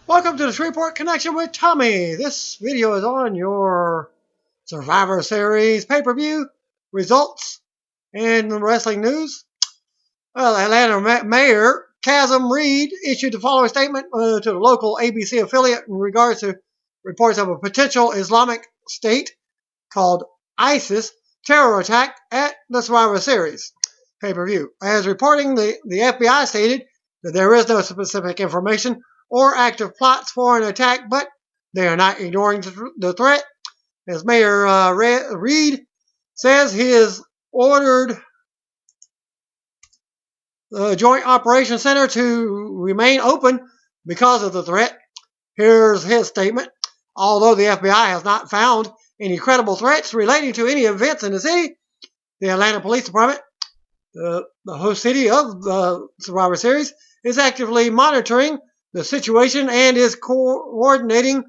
Welcome to the Shreveport Connection with Tommy. This video is on your Survivor Series pay-per-view results and wrestling news. Well, Atlanta Mayor Chasm Reed issued the following statement to the local ABC affiliate in regards to reports of a potential Islamic State called ISIS terror attack at the Survivor Series pay-per-view. As reporting, the FBI stated that there is no specific information or active plots for an attack, but they are not ignoring the threat. As Mayor Reed says, he has ordered the Joint Operations Center to remain open because of the threat. Here's his statement. Although the FBI has not found any credible threats relating to any events in the city, the Atlanta Police Department, the host city of the Survivor Series, is actively monitoring the situation and is coordinating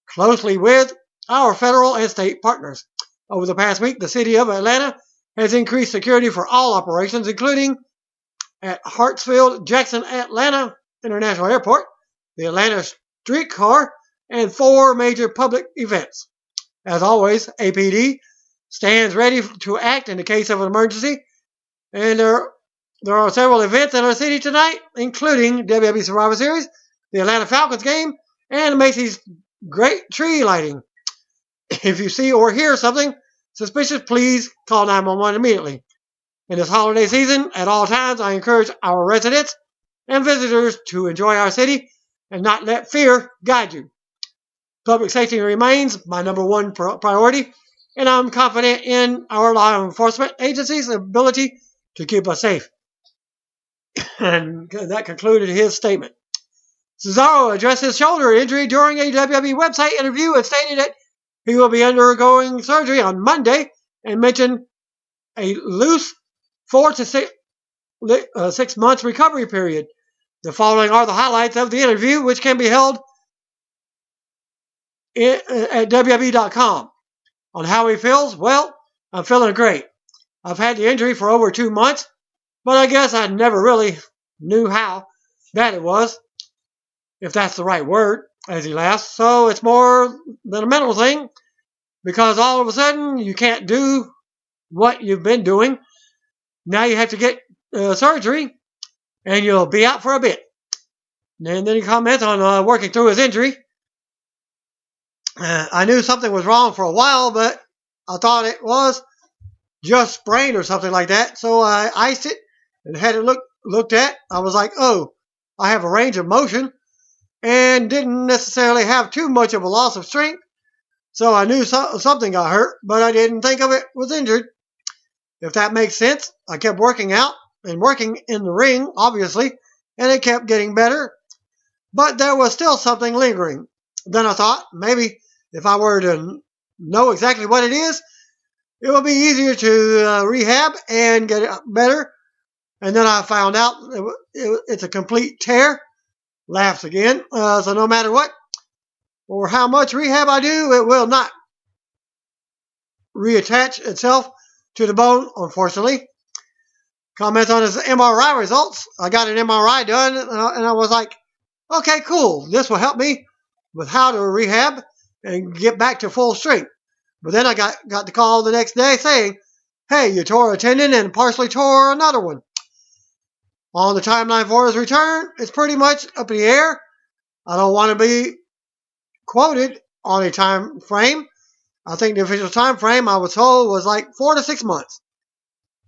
closely with our federal and state partners. Over the past week, the city of Atlanta has increased security for all operations, including at Hartsfield-Jackson Atlanta International Airport, the Atlanta streetcar, and 4 major public events. As always, APD stands ready to act in the case of an emergency, and there are several events in our city tonight, including WWE Survivor Series, the Atlanta Falcons game, and Macy's Great Tree Lighting. If you see or hear something suspicious, please call 911 immediately. In this holiday season, at all times, I encourage our residents and visitors to enjoy our city and not let fear guide you. Public safety remains my number one priority, and I'm confident in our law enforcement agencies' ability to keep us safe. And that concluded his statement. Cesaro addressed his shoulder injury during a WWE website interview and stated that he will be undergoing surgery on Monday and mentioned a loose 4 to 6 months recovery period. The following are the highlights of the interview, which can be held at WWE.com. On how he feels, well, I'm feeling great. I've had the injury for over 2 months, but I guess I never really knew how bad it was, if that's the right word, as he laughs. So it's more than a mental thing, because all of a sudden you can't do what you've been doing. Now you have to get surgery, and you'll be out for a bit. And then he comments on working through his injury. I knew something was wrong for a while, but I thought it was just sprained or something like that. So I iced it and had it looked at. I was like, oh, I have a range of motion and didn't necessarily have too much of a loss of strength. So I knew something got hurt, but I didn't think of it was injured. If that makes sense, I kept working out and working in the ring, obviously, and it kept getting better. But there was still something lingering. Then I thought, maybe if I were to know exactly what it is, it would be easier to rehab and get it better. And then I found out it's a complete tear. Laughs again. So no matter what or how much rehab I do, it will not reattach itself to the bone, unfortunately. Comments on his MRI results. I got an MRI done, and I was like, okay, cool. This will help me with how to rehab and get back to full strength. But then I got the call the next day saying, hey, you tore a tendon and partially tore another one. On the timeline for his return, it's pretty much up in the air. I don't want to be quoted on a time frame. I think the official time frame I was told was like 4 to 6 months.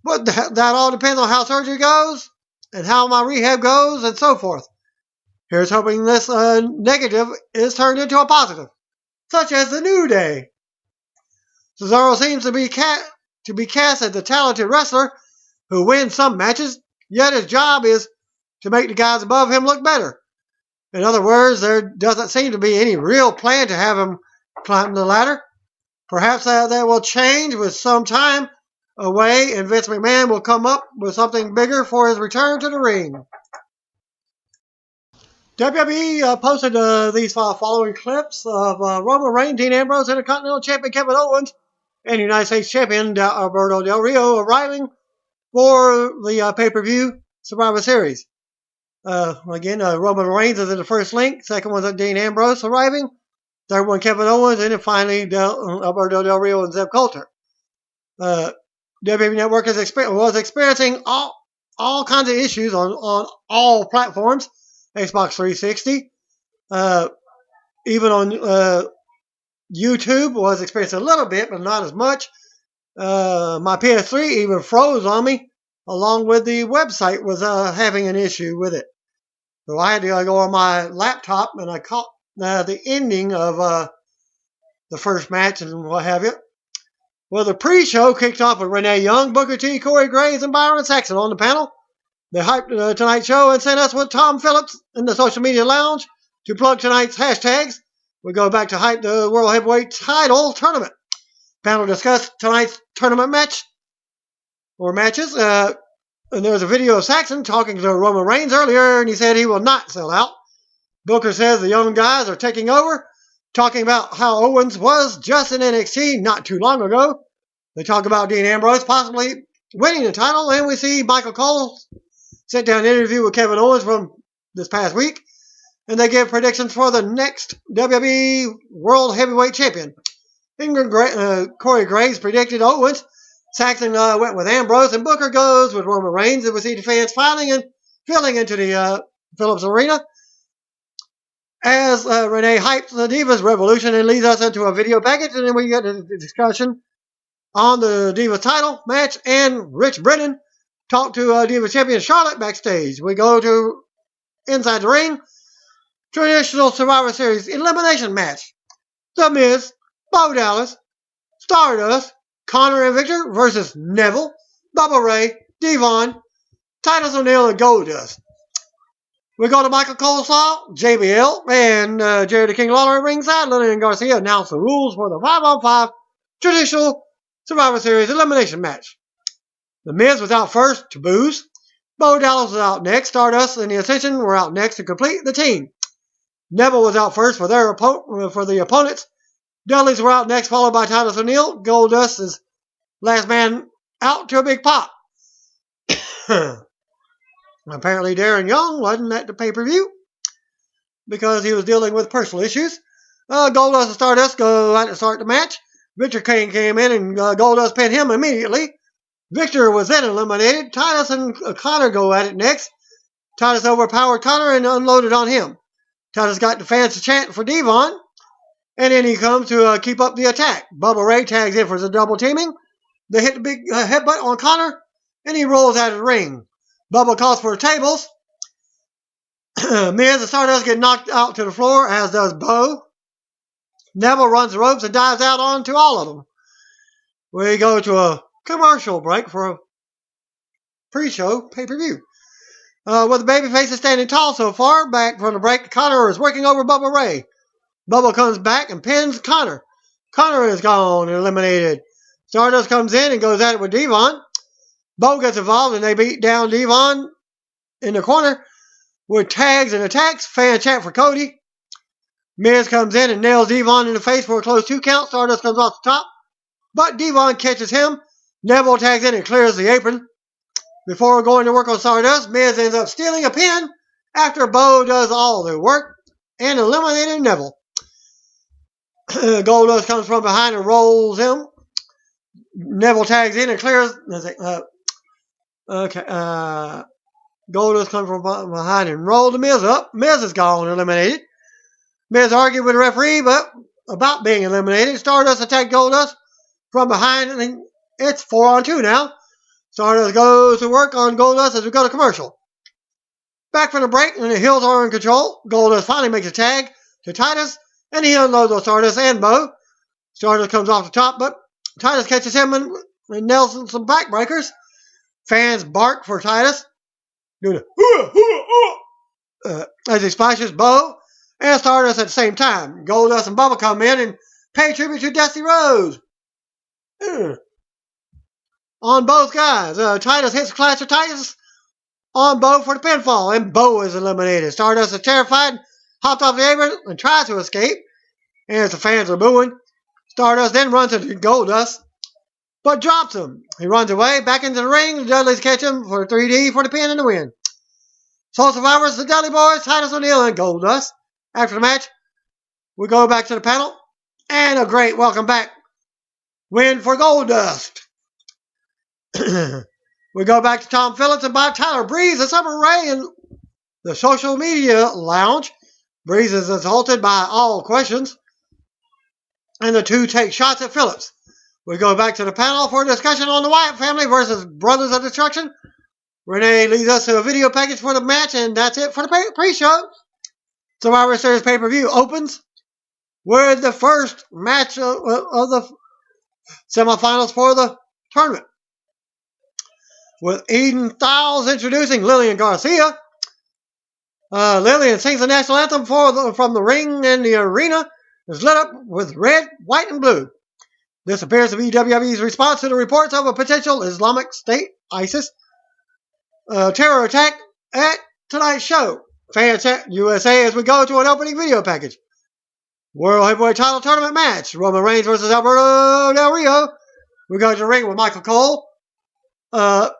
But that all depends on how surgery goes and how my rehab goes and so forth. Here's hoping this negative is turned into a positive, such as the New Day. Cesaro seems to be cast as the talented wrestler who wins some matches, yet his job is to make the guys above him look better. In other words, there doesn't seem to be any real plan to have him climb the ladder. Perhaps that will change with some time away, and Vince McMahon will come up with something bigger for his return to the ring. WWE posted these following clips of Roman Reigns, Dean Ambrose, Intercontinental Champion Kevin Owens, and United States Champion Alberto Del Rio arriving for the pay-per-view Survivor Series. Again, Roman Reigns is in the first link. Second one's Dean Ambrose arriving. Third one, Kevin Owens. And then finally, Alberto Del Rio and Zeb Coulter. WWE Network was experiencing all kinds of issues on all platforms. Xbox 360. Even on YouTube was experiencing a little bit, but not as much. My PS3 even froze on me, along with the website was having an issue with it. So I had to go on my laptop, and I caught the ending of the first match and what have you. Well, the pre-show kicked off with Renee Young, Booker T, Corey Graves, and Byron Saxton on the panel. They hyped tonight's show and sent us with Tom Phillips in the social media lounge to plug tonight's hashtags. We go back to hype the World Heavyweight Title Tournament. Panel discussed tonight's tournament match or matches. And there was a video of Saxton talking to Roman Reigns earlier, and he said he will not sell out. Booker says the young guys are taking over, talking about how Owens was just in NXT not too long ago. They talk about Dean Ambrose possibly winning the title, and we see Michael Cole sit down interview with Kevin Owens from this past week, and they give predictions for the next WWE World Heavyweight Champion. Corey Graves predicted Owens. Saxton went with Ambrose, and Booker goes with Roman Reigns, and we see the fans filling into the Phillips Arena as Renee hypes the Divas Revolution and leads us into a video package, and then we get a discussion on the Divas title match, and Rich Brennan talked to Divas Champion Charlotte backstage. We go to inside the ring, traditional Survivor Series elimination match. The Miz, Bo Dallas, Stardust, Connor and Victor versus Neville, Bubba Ray, Devon, Titus O'Neil, and Goldust. We go to Michael Coleslaw, JBL, and Jerry the King Lawler at ringside. Lillian Garcia announced the rules for the 5-on-5 traditional Survivor Series elimination match. The Miz was out first to booze. Bo Dallas was out next. Stardust and the Ascension were out next to complete the team. Neville was out first for the opponents. Dudley's were out next, followed by Titus O'Neil. Goldust is last man out to a big pop. Apparently Darren Young wasn't at the pay-per-view because he was dealing with personal issues. Goldust and Stardust go out to start the match. Victor Kane came in and Goldust pinned him immediately. Victor was then eliminated. Titus and Connor go at it next. Titus overpowered Connor and unloaded on him. Titus got the fans to chant for Devon. And then he comes to keep up the attack. Bubba Ray tags in for the double teaming. They hit the big headbutt on Connor, and he rolls out of the ring. Bubba calls for the tables. Miz and Stardust get knocked out to the floor, as does Bo. Neville runs the ropes and dives out onto all of them. We go to a commercial break for a pre-show pay-per-view. With the babyface is standing tall so far. Back from the break, Connor is working over Bubba Ray. Bubba comes back and pins Connor. Connor is gone and eliminated. Stardust comes in and goes at it with Devon. Bo gets involved and they beat down Devon in the corner with tags and attacks. Fan chant for Cody. Miz comes in and nails Devon in the face for a close 2 count. Stardust comes off the top, but Devon catches him. Neville tags in and clears the apron. Before going to work on Stardust, Miz ends up stealing a pin after Bo does all the work and eliminating Neville. Goldust comes from behind and rolls him. Neville tags in and clears. Goldust comes from behind and rolls the Miz up. Miz is gone, eliminated. Miz argued with the referee about being eliminated. Stardust attacked Goldust from behind, and it's 4-on-2 now. Stardust goes to work on Goldust as we go to commercial. Back from the break, and the Hills are in control. Goldust finally makes a tag to Titus, and he unloads on Stardust and Bo. Stardust comes off the top, but Titus catches him and nails some backbreakers. Fans bark for Titus, doing as he splashes Bo and Stardust at the same time. Goldust and Bubba come in and pay tribute to Dusty Rhodes. On both guys, Titus hits Clash of Titans on Bo for the pinfall, and Bo is eliminated. Stardust is terrified, hops off the apron and tries to escape, and as the fans are booing, Stardust then runs into Goldust, but drops him. He runs away, back into the ring. The Dudleys catch him for 3D for the pin and the win. Sole survivors, the Dudley Boys, Titus O'Neil, and Goldust. After the match, we go back to the panel, and a great welcome back win for Goldust. We go back to Tom Phillips and Bob Tyler. Breeze and Summer Rae in the social media lounge. Breeze is assaulted by all questions, and the two take shots at Phillips. We go back to the panel for a discussion on the Wyatt family versus Brothers of Destruction. Renee leads us to a video package for the match, and that's it for the pre-show. Survivor Series pay-per-view opens with the first match of the semifinals for the tournament, with Eden Styles introducing Lillian Garcia. Lillian sings the national anthem from the ring, and the arena is lit up with red, white, and blue. This appears to be WWE's response to the reports of a potential Islamic State, ISIS, terror attack at tonight's show. Fans at USA as we go to an opening video package. World Heavyweight Title Tournament match. Roman Reigns versus Alberto Del Rio. We go to the ring with Michael Cole, JBL,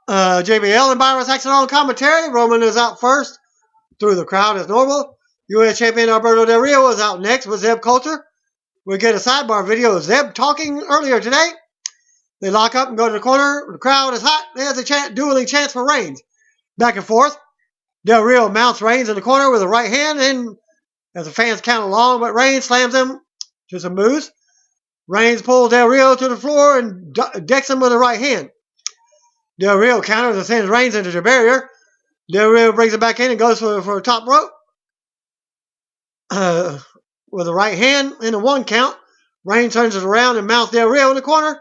and Byron Saxton on commentary. Roman is out first through the crowd as normal. U.S. Champion Alberto Del Rio is out next with Zeb Coulter. We get a sidebar video of Zeb talking earlier today. They lock up and go to the corner. The crowd is hot. There's a dueling chance for Reigns. Back and forth. Del Rio mounts Reigns in the corner with a right hand, and as the fans count along, but Reigns slams him to some moves. Reigns pulls Del Rio to the floor and decks him with a right hand. Del Rio counters and sends Reigns into the barrier. Del Rio brings it back in and goes for a top rope. With a right hand in a one count. Reigns turns it around and mounts Del Rio in the corner.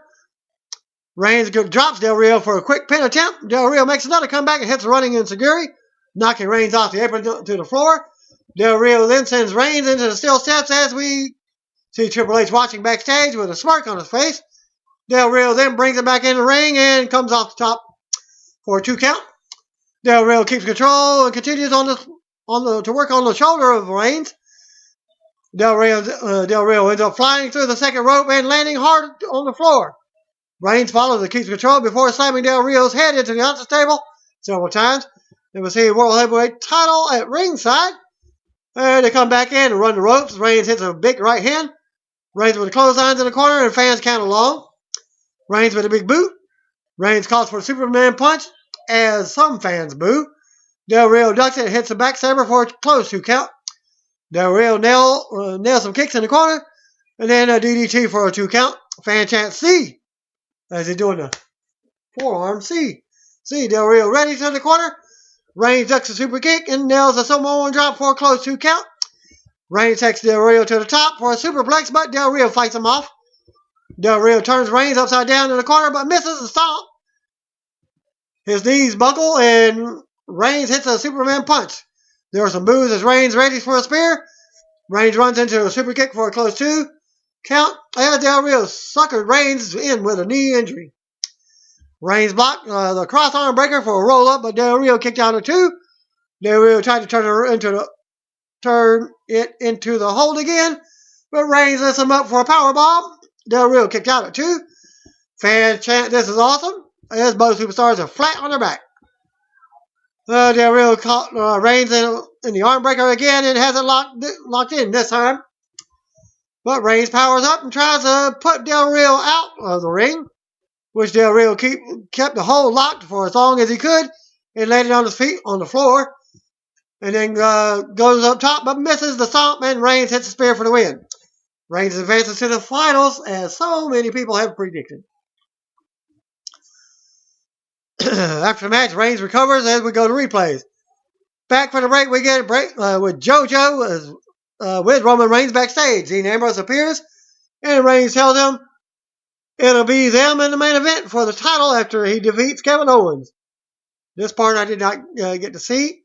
Reigns drops Del Rio for a quick pin attempt. Del Rio makes another comeback and hits a running enziguri, knocking Reigns off the apron to the floor. Del Rio then sends Reigns into the steel steps as we see Triple H watching backstage with a smirk on his face. Del Rio then brings him back in the ring and comes off the top for a 2 count. Del Rio keeps control and continues to work on the shoulder of Reigns. Del Rio ends up flying through the second rope and landing hard on the floor. Reigns follows and keeps control before slamming Del Rio's head into the announce table several times. Then we see World Heavyweight title at ringside. And they come back in and run the ropes. Reigns hits a big right hand. Reigns with the clotheslines in the corner, and fans count along. Reigns with a big boot. Reigns calls for a Superman punch as some fans boo. Del Rio ducks it and hits a backstabber for a close 2 count. Del Rio nails some kicks in the corner, and then a DDT for a 2 count. Fan chants C as he's doing the forearm C. Del Rio ready to the corner. Reigns ducks a super kick and nails a Samoan drop for a close 2 count. Reigns takes Del Rio to the top for a superplex, but Del Rio fights him off. Del Rio turns Reigns upside down in the corner, but misses the stomp. His knees buckle, and Reigns hits a Superman punch. There are some boos as Reigns readies for a spear. Reigns runs into a super kick for a close 2 count, as Del Rio suckered Reigns in with a knee injury. Reigns blocked the cross arm breaker for a roll up, but Del Rio kicked out of 2. Del Rio tried to turn it into the hold again, but Reigns lifts him up for a power bomb. Del Rio kicked out at 2. Fans chant, "This is awesome," as both superstars are flat on their back. Del Rio caught Reigns in the arm breaker again and has it locked in this time. But Reigns powers up and tries to put Del Rio out of the ring, which Del Rio kept the hold locked for as long as he could and landed on his feet on the floor. And then goes up top but misses the stomp, and Reigns hits the spear for the win. Reigns advances to the finals as so many people have predicted. After the match, Reigns recovers as we go to replays. Back for the break, we get a break with JoJo with Roman Reigns backstage. Dean Ambrose appears, and Reigns tells him it'll be them in the main event for the title after he defeats Kevin Owens. This part I did not get to see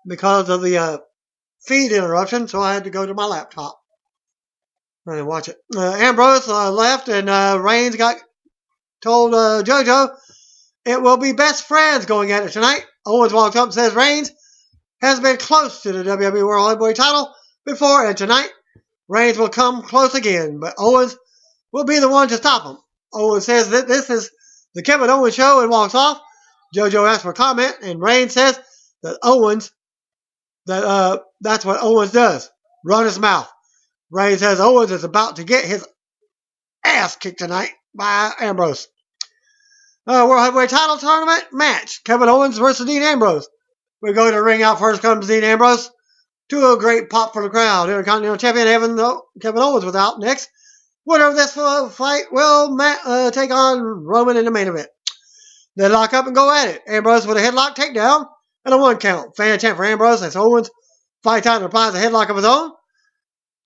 because of the feed interruption, so I had to go to my laptop and watch it. Ambrose left, and Reigns told JoJo it will be best friends going at it tonight. Owens walks up and says Reigns has been close to the WWE World Heavyweight title before, and tonight Reigns will come close again, but Owens will be the one to stop him. Owens says that this is the Kevin Owens show and walks off. JoJo asks for comment, and Reigns says that that's what Owens does. Run his mouth. Reigns says Owens is about to get his ass kicked tonight by Ambrose. World Heavyweight Title Tournament match. Kevin Owens versus Dean Ambrose. We go to the ring out first comes Dean Ambrose. To a great pop for the crowd. Intercontinental Champion Kevin Owens was out next. Winner of this fight will take on Roman in the main event. They lock up and go at it. Ambrose with a headlock takedown and a 1 count. Fan chant for Ambrose as Owens fights out and applies a headlock of his own.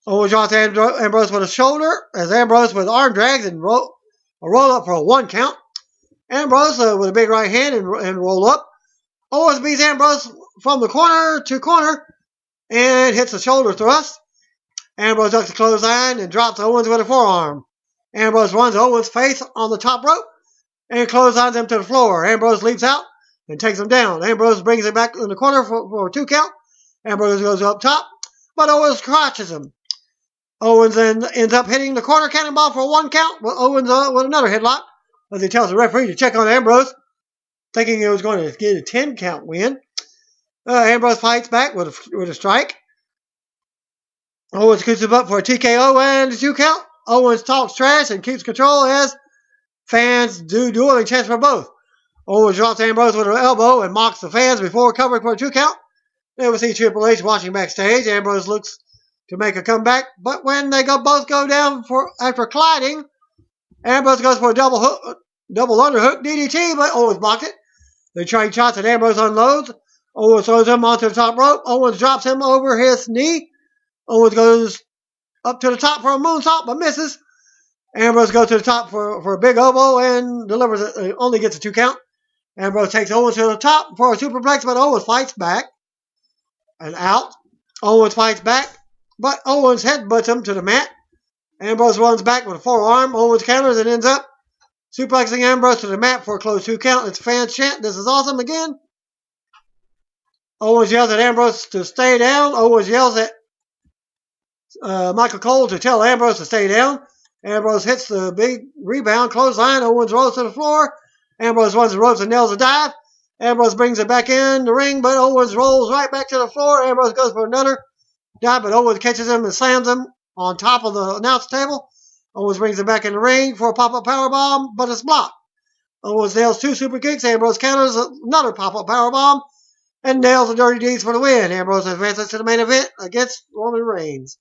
Owens drops Ambrose with a shoulder as Ambrose with arm drags and a roll up for a 1 count. Ambrose with a big right hand and roll up. Owens beats Ambrose from the corner to corner and hits a shoulder thrust. Ambrose ducks a clothesline and drops Owens with a forearm. Ambrose runs Owens' face on the top rope and clotheslines him to the floor. Ambrose leaps out and takes him down. Ambrose brings him back in the corner for a 2 count. Ambrose goes up top, but Owens crotches him. Owens then ends up hitting the corner cannonball for a 1 count, with Owens with another headlock as he tells the referee to check on Ambrose, thinking he was going to get a 10 count win. Ambrose fights back with a strike. Owens scoots him up for a TKO and a 2 count. Owens talks trash and keeps control as fans do dueling chants for both. Owens drops Ambrose with an elbow and mocks the fans before covering for a 2 count. Then we see Triple H watching backstage. Ambrose looks to make a comeback, but when they both go down after colliding, Ambrose goes for a double underhook DDT, but Owens blocked it. They trade shots and Ambrose unloads. Owens throws him onto the top rope. Owens drops him over his knee. Owens goes up to the top for a moonsault, but misses. Ambrose goes to the top for a big elbow and delivers it. Only gets a 2 count. Ambrose takes Owens to the top for a superplex, but Owens fights back and out. Owens fights back, but Owens headbutts him to the mat. Ambrose runs back with a forearm. Owens counters and ends up suplexing Ambrose to the mat for a close 2 count. It's fans chant, "This is awesome" again. Owens yells at Ambrose to stay down. Owens yells at Michael Cole to tell Ambrose to stay down. Ambrose hits the big rebound clothesline. Owens rolls to the floor. Ambrose runs the ropes and nails a dive. Ambrose brings it back in the ring, but Owens rolls right back to the floor. Ambrose goes for another dive, but Owens catches him and slams him on top of the announce table. Owens brings it back in the ring for a pop-up powerbomb, but it's blocked. Owens nails 2 super kicks. Ambrose counters another pop-up powerbomb and nails the Dirty Deeds for the win. Ambrose advances to the main event against Roman Reigns.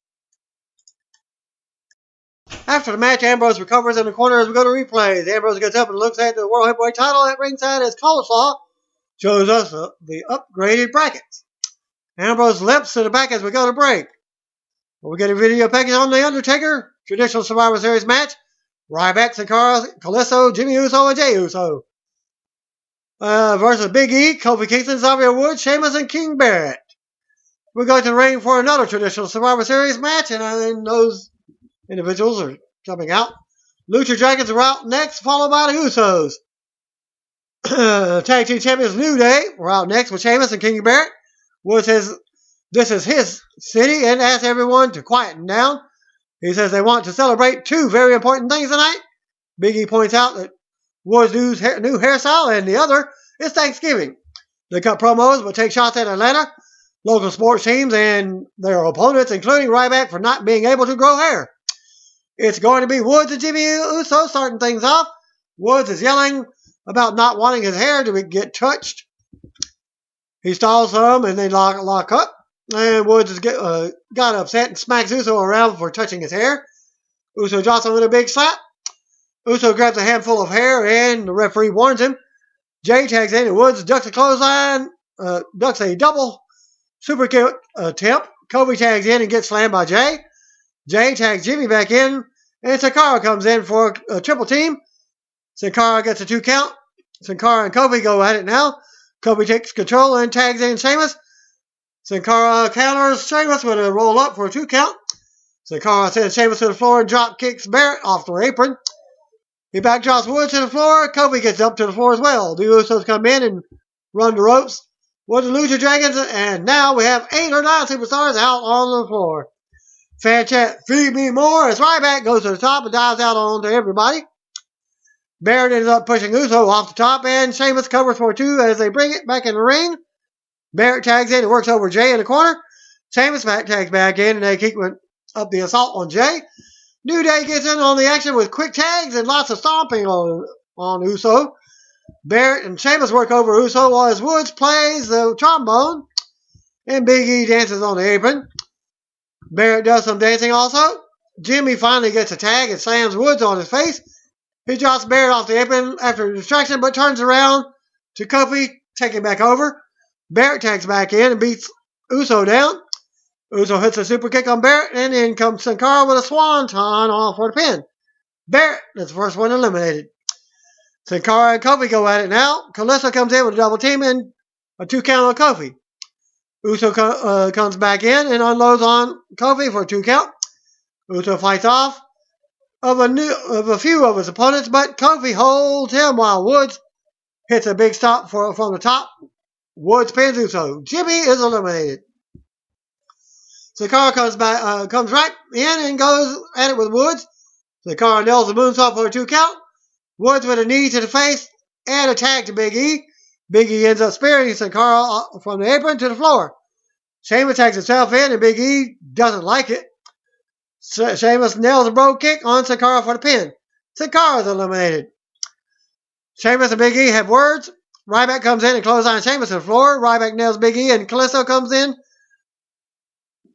After the match, Ambrose recovers in the corner as we go to replays. Ambrose gets up and looks at the World Heavyweight title at ringside as Coleslaw shows us the upgraded brackets. Ambrose limps to the back as we go to break. We get a video package on The Undertaker, traditional Survivor Series match. Ryback, Sin Cara, Kalisto, Jimmy Uso, and Jey Uso. Versus Big E, Kofi Kingston, Xavier Woods, Sheamus, and King Barrett. We go to the ring for another traditional Survivor Series match, and those individuals are coming out. Lucha Dragons are out next, followed by the Usos. Tag Team Champions New Day were out next with Sheamus and King Barrett. Woods says this is his city and asks everyone to quieten down. He says they want to celebrate 2 very important things tonight. Big E points out that Woods' new hairstyle and the other is Thanksgiving. They cut promos but take shots at Atlanta, local sports teams, and their opponents, including Ryback for not being able to grow hair. It's going to be Woods and Jimmy Uso starting things off. Woods is yelling about not wanting his hair to get touched. He stalls some and they lock up. And Woods got upset and smacks Uso around for touching his hair. Uso drops him with a big slap. Uso grabs a handful of hair and the referee warns him. Jey tags in and Woods ducks a clothesline, ducks a double super kick attempt. Kobe tags in and gets slammed by Jey. Jey tags Jimmy back in and Sin Cara comes in for a triple team. Sin Cara gets a 2 count. Sin Cara and Kobe go at it now. Kobe takes control and tags in Sheamus. Sin Cara counters Sheamus with a roll up for a 2 count. Sin Cara sends Sheamus to the floor and drop kicks Barrett off the apron. He backdrops Woods to the floor. Kobe gets up to the floor as well. The Usos come in and run the ropes with the Lucha Dragons, and now we have 8 or 9 superstars out on the floor. Fan chant, "Feed me more," as Ryback goes to the top and dives out onto everybody. Barrett ends up pushing Uso off the top, and Sheamus covers for 2 as they bring it back in the ring. Barrett tags in and works over Jay in the corner. Sheamus tags back in, and they keep up the assault on Jay. New Day gets in on the action with quick tags and lots of stomping on Uso. Barrett and Sheamus work over Uso while Woods plays the trombone, and Big E dances on the apron. Barrett does some dancing also. Jimmy finally gets a tag and slams Woods on his face. He drops Barrett off the apron after a distraction, but turns around to Kofi, taking back over. Barrett tags back in and beats Uso down. Uso hits a super kick on Barrett, and in comes Sin Cara with a swanton off for the pin. Barrett is the first one eliminated. Sin Cara and Kofi go at it now. Callisto comes in with a double team and a 2 count on Kofi. Uso comes back in and unloads on Kofi for a 2 count. Uso fights off of a few of his opponents, but Kofi holds him while Woods hits a big stop from the top. Woods pins Uso. Jimmy is eliminated. Sin Cara comes right in and goes at it with Woods. Sin Cara nails the moonsault for a 2 count. Woods with a knee to the face and a tag to Big E. Big E ends up spearing Sin Cara from the apron to the floor. Sheamus tags himself in, and Big E doesn't like it. Sheamus nails a brogue kick on Sin Cara for the pin. Sin Cara is eliminated. Sheamus and Big E have words. Ryback comes in and clothesines Sheamus to the floor. Ryback nails Big E, and Callisto comes in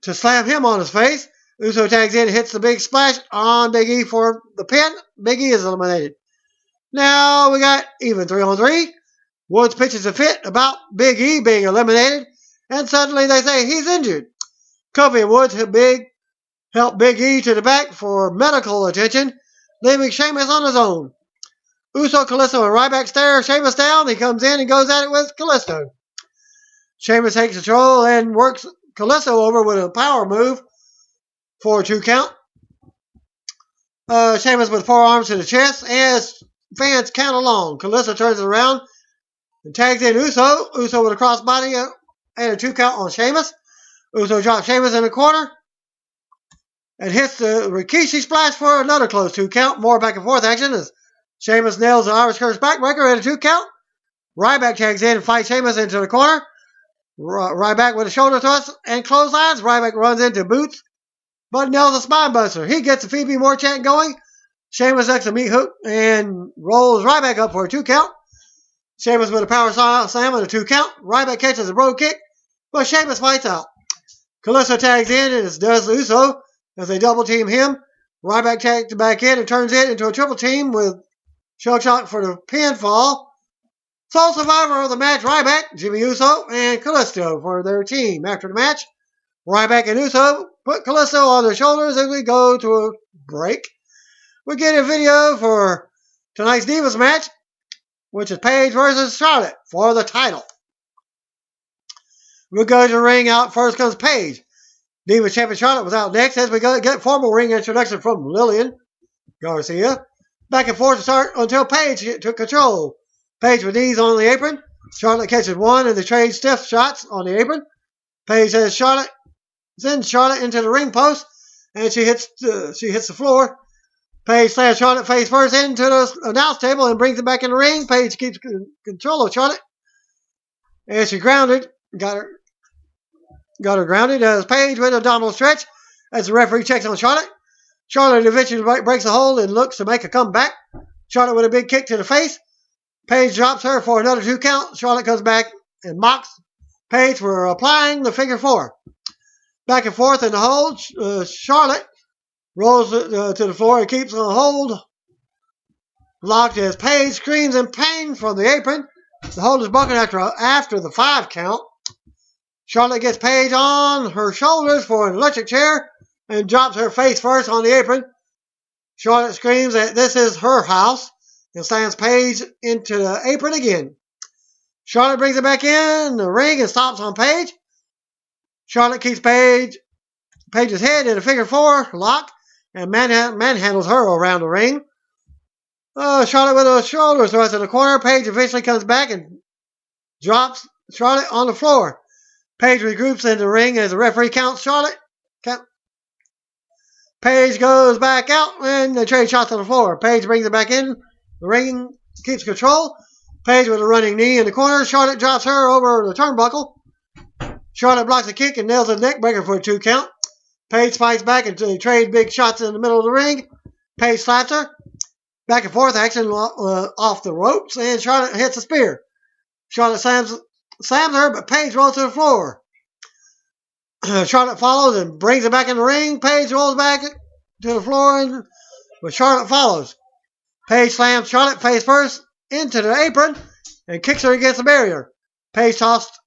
to slam him on his face. Uso tags in and hits the big splash on Big E for the pin. Big E is eliminated. Now we got even 3-on-3. Woods pitches a fit about Big E being eliminated, and suddenly they say he's injured. Kofi and Woods help Big E to the back for medical attention, leaving Sheamus on his own. Uso, Callisto, and Ryback stare Sheamus down. He comes in and goes at it with Callisto. Sheamus takes control and works Callisto over with a power move for a 2 count. Sheamus with forearms to the chest as fans count along. Callisto turns it around and tags in Uso. Uso with a crossbody and a 2 count on Sheamus. Uso drops Sheamus in the corner and hits the Rikishi splash for another close 2 count. More back and forth action as Sheamus nails the Irish Curse backbreaker at a 2 count. Ryback tags in and fights Sheamus into the corner. Ryback with a shoulder thrust and clotheslines. Ryback runs into Boots, but nails a spine buster. He gets the Phoebe Moore chant going. Sheamus ducks a meat hook and rolls Ryback up for a 2 count. Sheamus with a power slam and a 2 count. Ryback catches a brogue kick, but Sheamus fights out. Callisto tags in and does Uso as they double team him. Ryback tags back in and turns it into a triple team with Shell Shock for the pinfall. Sole survivor of the match, Ryback, Jimmy Uso, and Callisto for their team. After the match, Ryback and Uso put Callisto on their shoulders as we go to a break. We get a video for tonight's Divas match, which is Paige versus Charlotte for the title. We'll go to the ring. Out first comes Paige. Divas champion Charlotte was out next as we get formal ring introduction from Lillian Garcia. Back and forth to start until Paige took control. Paige with knees on the apron. Charlotte catches one and they trade stiff shots on the apron. Paige sends Charlotte into the ring post and she hits the floor. Paige slams Charlotte face first into the announce table and brings it back in the ring. Paige keeps control of Charlotte. And she grounded. Got her grounded as Paige with an abdominal stretch as the referee checks on Charlotte. Charlotte eventually breaks a hold and looks to make a comeback. Charlotte with a big kick to the face. Paige drops her for another 2 count. Charlotte comes back and mocks Paige for applying the figure 4. Back and forth in the hold. Charlotte rolls to the floor and keeps on hold locked as Paige screams in pain from the apron. The hold is broken after the 5 count. Charlotte gets Paige on her shoulders for an electric chair and drops her face first on the apron. Charlotte screams that this is her house and slams Paige into the apron again. Charlotte brings it back in the ring and stomps on Paige. Charlotte keeps Paige's head in a figure 4 lock and manhandles her around the ring. Charlotte with a shoulder thrust in the corner. Paige eventually comes back and drops Charlotte on the floor. Paige regroups in the ring as the referee counts Charlotte. Paige goes back out and they trade shots on the floor. Paige brings it back in the ring, keeps control. Paige with a running knee in the corner. Charlotte drops her over the turnbuckle. Charlotte blocks a kick and nails a neck breaker for a 2 count. Paige fights back and they trade big shots in the middle of the ring. Paige slaps her. Back and forth action off the ropes, and Charlotte hits a spear. Charlotte slams her, but Paige rolls to the floor. Charlotte follows and brings it back in the ring. Paige rolls back to the floor, but Charlotte follows. Paige slams Charlotte face first into the apron and kicks her against the barrier. Paige tossed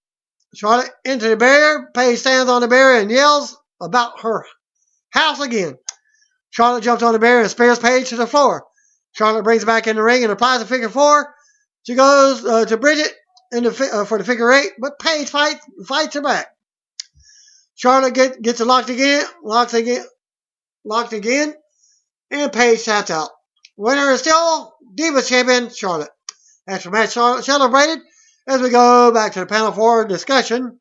Charlotte into the barrier. Paige stands on the barrier and yells about her house again. Charlotte jumps on the barrier and spears Paige to the floor. Charlotte brings it back in the ring and applies a figure 4. She goes to Bridget for the figure 8, but Paige fights her back. Charlotte gets it locked again, and Paige taps out. Winner is still Divas Champion Charlotte. After match, Charlotte celebrated. As we go back to the panel for discussion,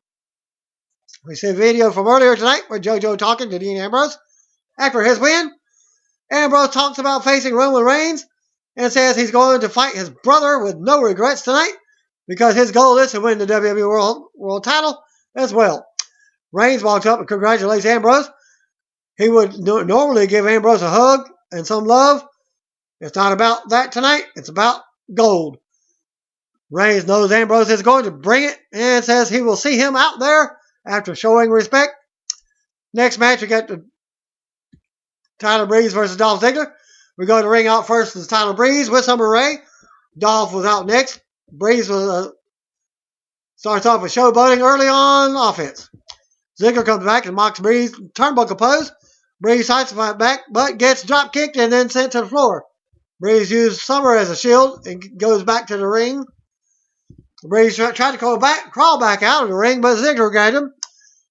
we see a video from earlier tonight with JoJo talking to Dean Ambrose. After his win, Ambrose talks about facing Roman Reigns and says he's going to fight his brother with no regrets tonight because his goal is to win the WWE World title as well. Reigns walks up and congratulates Ambrose. He would normally give Ambrose a hug and some love. It's not about that tonight. It's about gold. Reigns knows Ambrose is going to bring it and says he will see him out there after showing respect. Next match, we got the Tyler Breeze versus Dolph Ziggler. We go to ring out first as Tyler Breeze with Summer Rae. Dolph was out next. Breeze starts off with showboating early on offense. Ziggler comes back and mocks Breeze turnbuckle pose. Breeze fights back, but gets drop kicked and then sent to the floor. Breeze used Summer as a shield and goes back to the ring. Breeze tried to crawl back out of the ring, but Ziggler grabbed him.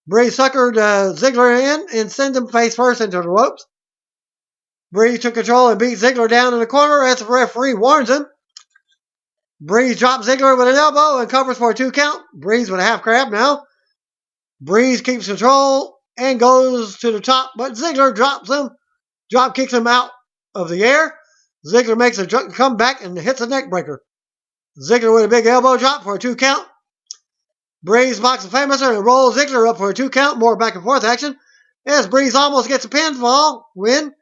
Breeze suckered Ziggler in and sent him face first into the ropes. Breeze took control and beat Ziggler down in the corner as the referee warns him. Breeze drops Ziggler with an elbow and covers for a 2 count. Breeze with a half crab now. Breeze keeps control and goes to the top, but Ziggler drop kicks him out of the air. Ziggler makes a comeback and hits a neck breaker. Ziggler with a big elbow drop for a 2 count. Breeze blocks the Famouser and rolls Ziggler up for a 2 count. More back and forth action as Breeze almost gets a pinfall win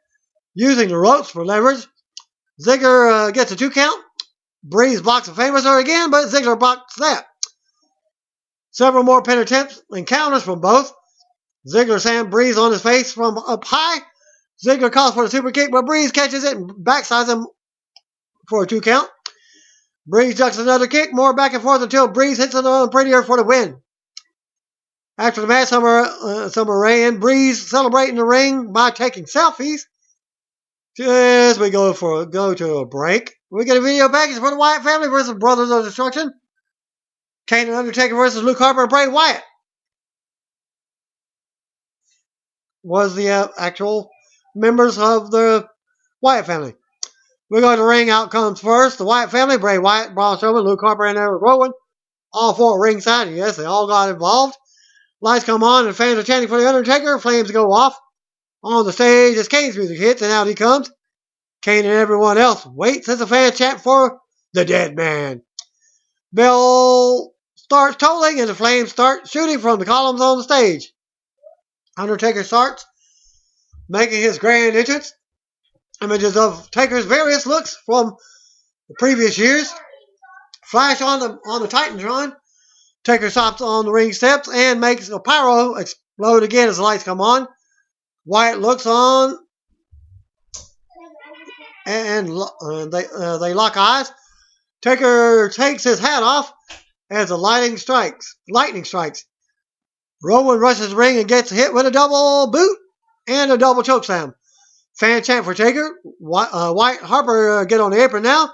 using the ropes for leverage. Ziggler gets a 2 count. Breeze blocks the Famouser again, but Ziggler blocks that. Several more pin attempts and counters from both. Ziggler slammed Breeze on his face from up high. Ziggler calls for the super kick, but Breeze catches it and backsides him for a 2 count. Breeze ducks another kick, more back and forth until Breeze hits another prettier for the win. After the match, Summer Rae and Breeze celebrate in the ring by taking selfies. As we go to a break, we get a video package for the Wyatt family versus Brothers of Destruction. Kane and Undertaker versus Luke Harper and Bray Wyatt was the actual members of the Wyatt family. We go to ring outcomes first. The Wyatt family, Bray Wyatt, Braun Strowman, Luke Harper, and Eric Rowan. All 4 ringside. Yes, they all got involved. Lights come on and fans are chanting for the Undertaker. Flames go off. On the stage as Kane's music hits and out he comes. Kane and everyone else waits as the fans chant for the dead man. Bell starts tolling and the flames start shooting from the columns on the stage. Undertaker starts making his grand entrance. Images of Taker's various looks from the previous years flash on the Titantron. Taker stops on the ring steps and makes a pyro explode again as the lights come on. Wyatt looks on and they lock eyes. Taker takes his hat off as the lightning strikes. Rowan rushes the ring and gets hit with a double boot and a double chokeslam. Fan chant for Taker. Wyatt Harper get on the apron now.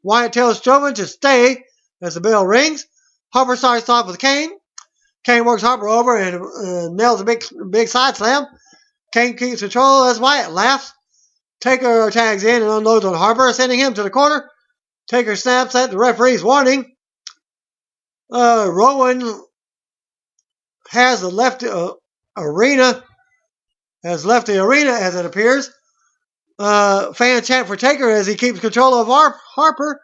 Wyatt tells Strowman to stay as the bell rings. Harper starts off with Kane. Kane works Harper over and nails a big side slam. Kane keeps control as Wyatt laughs. Taker tags in and unloads on Harper, sending him to the corner. Taker snaps at the referee's warning. Rowan has left the arena as it appears. Fans chant for Taker as he keeps control of Harper.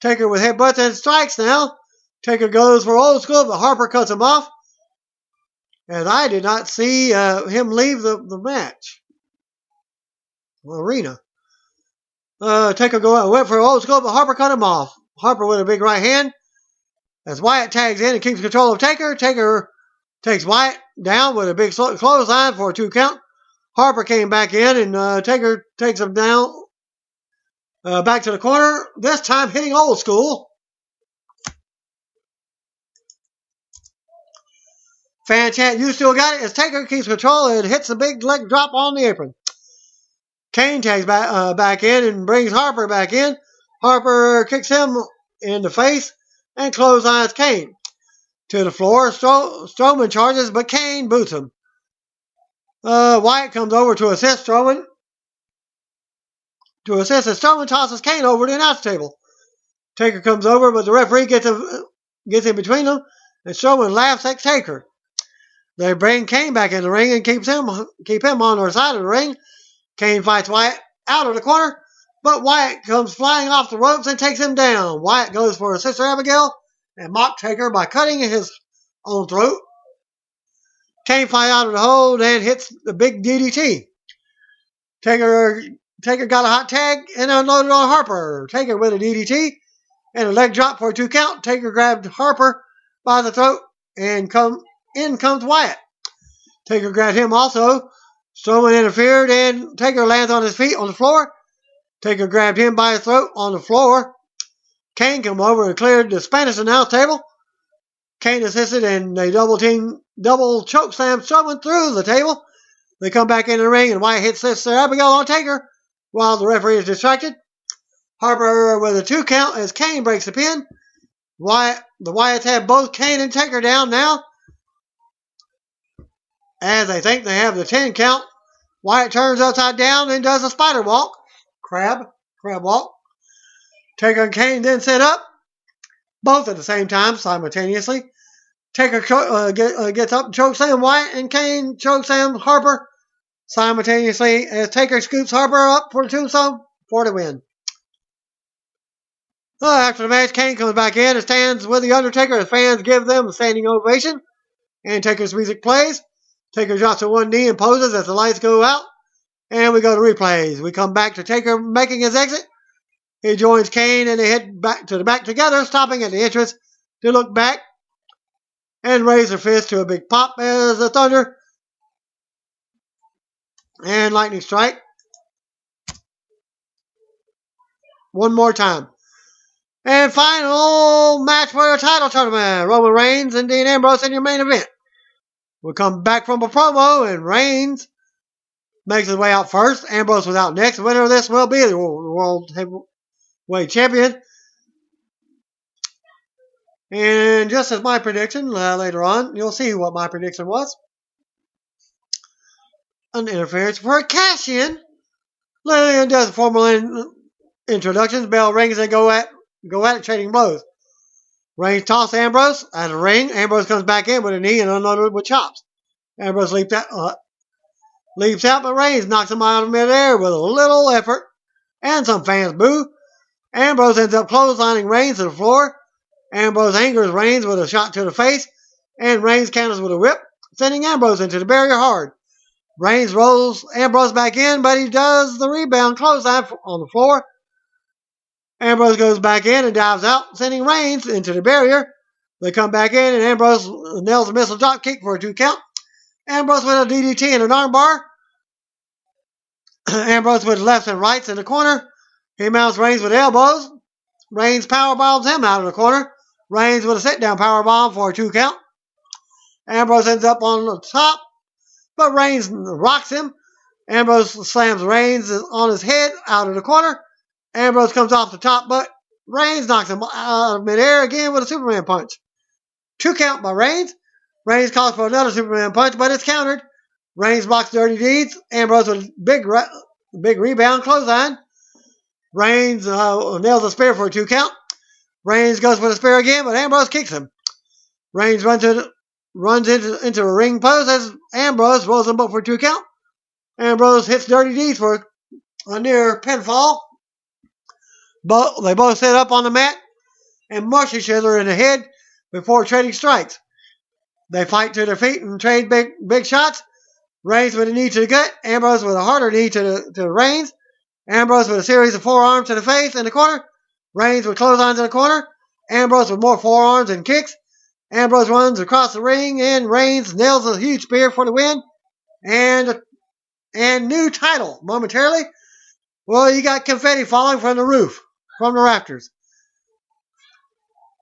Taker with headbutts and strikes now. Taker goes for old school, but Harper cuts him off. As I did not see him leave the match. Arena. Taker went for old school, but Harper cut him off. Harper with a big right hand. As Wyatt tags in and keeps control of Taker. Taker takes Wyatt down with a big clothesline for a 2 count. Harper came back in and Taker takes him down back to the corner. This time hitting old school. Fan chant, you still got it, as Taker keeps control and hits a big leg drop on the apron. Kane tags back in and brings Harper back in. Harper kicks him in the face and clotheslines Kane to the floor. Strowman charges, but Kane boots him. Wyatt comes over to assist Strowman. And Strowman tosses Kane over to the announce table. Taker comes over, but the referee gets in between them, and Strowman laughs at Taker. They bring Kane back in the ring and keep him on their side of the ring. Kane fights Wyatt out of the corner, but Wyatt comes flying off the ropes and takes him down. Wyatt goes for a Sister Abigail and mock Taker by cutting his own throat. Kane flies out of the hold and hits the big DDT. Taker got a hot tag and unloaded on Harper. Taker with a DDT and a leg drop for a 2 count. Taker grabbed Harper by the throat and in comes Wyatt. Taker grabbed him also. Strowman interfered and Taker lands on his feet on the floor. Taker grabbed him by his throat on the floor. Kane came over and cleared the Spanish announce table. Kane assisted and they double choke slam Strowman through the table. They come back in the ring and Wyatt hits Sister Abigail on Taker while the referee is distracted. Harper with a 2 count as Kane breaks the pin. The Wyatts have both Kane and Taker down now. As they think they have the 10 count, Wyatt turns upside down and does a spider walk. Crab walk. Taker and Kane then set up, both at the same time, simultaneously. Taker gets up and chokeslam Wyatt, and Kane chokeslam Harper simultaneously as Taker scoops Harper up for the tombstone for the win. After the match, Kane comes back in and stands with The Undertaker as fans give them a standing ovation, and Taker's music plays. Taker drops to one knee and poses as the lights go out, and we go to replays. We come back to Taker making his exit. He joins Kane and they head back to the back together, stopping at the entrance to look back and raise their fist to a big pop as the thunder and lightning strike. One more time. And final match for the title tournament. Roman Reigns and Dean Ambrose in your main event. We'll come back from a promo and Reigns makes his way out first. Ambrose was out next. The winner of this will be the World Heavyweight Champion. And just as my prediction, later on, you'll see what my prediction was. An interference for a cash-in. Lillian does formal introductions. Bell rings and go at it, trading blows. Reigns tosses Ambrose out of the ring. Ambrose comes back in with a knee and unloaded with chops. Ambrose leaps out, but Reigns knocks him out of midair with a little effort, and some fans boo. Ambrose ends up clotheslining Reigns to the floor. Ambrose angers Reigns with a shot to the face, and Reigns counters with a whip, sending Ambrose into the barrier hard. Reigns rolls Ambrose back in, but he does the rebound clothesline on the floor. Ambrose goes back in and dives out, sending Reigns into the barrier. They come back in, and Ambrose nails a missile drop kick for a 2 count. Ambrose with a DDT and an armbar. Ambrose with lefts and rights in the corner. He mounts Reigns with elbows. Reigns powerbombs him out of the corner. Reigns with a sit-down powerbomb for a 2 count. Ambrose ends up on the top, but Reigns rocks him. Ambrose slams Reigns on his head out of the corner. Ambrose comes off the top, but Reigns knocks him out of midair again with a Superman punch. 2 count by Reigns. Reigns calls for another Superman punch, but it's countered. Reigns blocks Dirty Deeds. Ambrose with a big rebound clothesline. Reigns nails a spear for a 2 count. Reigns goes for the spear again, but Ambrose kicks him. Reigns runs into a ring post as Ambrose rolls him up for a 2 count. Ambrose hits Dirty Deeds for a near pinfall. They both sit up on the mat and mush each other in the head before trading strikes. They fight to their feet and trade big shots. Reigns with a knee to the gut. Ambrose with a harder knee to Reigns. Ambrose with a series of forearms to the face in the corner. Reigns with clotheslines in the corner. Ambrose with more forearms and kicks. Ambrose runs across the ring, and Reigns nails a huge spear for the win. And new title momentarily. Well, you got confetti falling from the roof, from the rafters.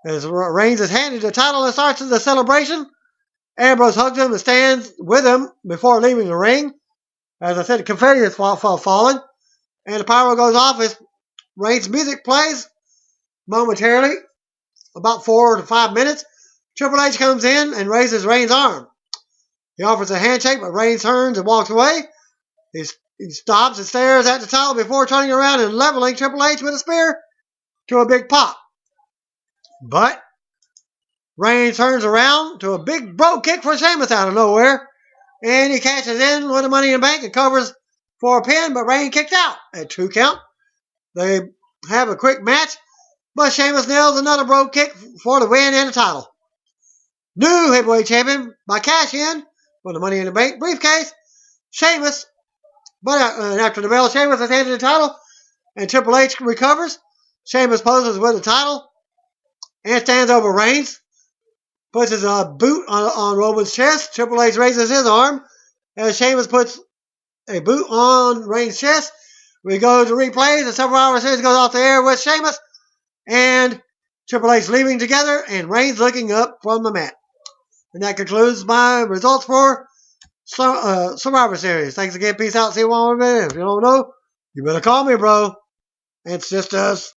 As Reigns is handed the title and starts the celebration, Ambrose hugs him and stands with him before leaving the ring. As I said, the confetti is falling, and the pyro goes off as Reigns' music plays momentarily, about 4 to 5 minutes. Triple H comes in and raises Reigns' arm. He offers a handshake, but Reigns turns and walks away. He stops and stares at the title before turning around and leveling Triple H with a spear to a big pop. But Reigns turns around to a big bro kick for Sheamus out of nowhere, and he catches in with the Money in the Bank and covers for a pin, but Reigns kicked out at 2 count. They have a quick match, but Sheamus nails another bro kick for the win and the title. New heavyweight champion by cash in for the Money in the Bank briefcase, Sheamus. But after the bell, Sheamus is handed the title, and Triple H recovers. Sheamus poses with the title and stands over Reigns. Puts his boot on Roman's chest. Triple H raises his arm as Sheamus puts a boot on Reigns' chest. We go to replays. The several hour series goes off the air with Sheamus and Triple H leaving together and Reigns looking up from the mat. And that concludes my results for Survivor Series. Thanks again. Peace out. See you all in a minute. If you don't know, you better call me, bro. It's just us.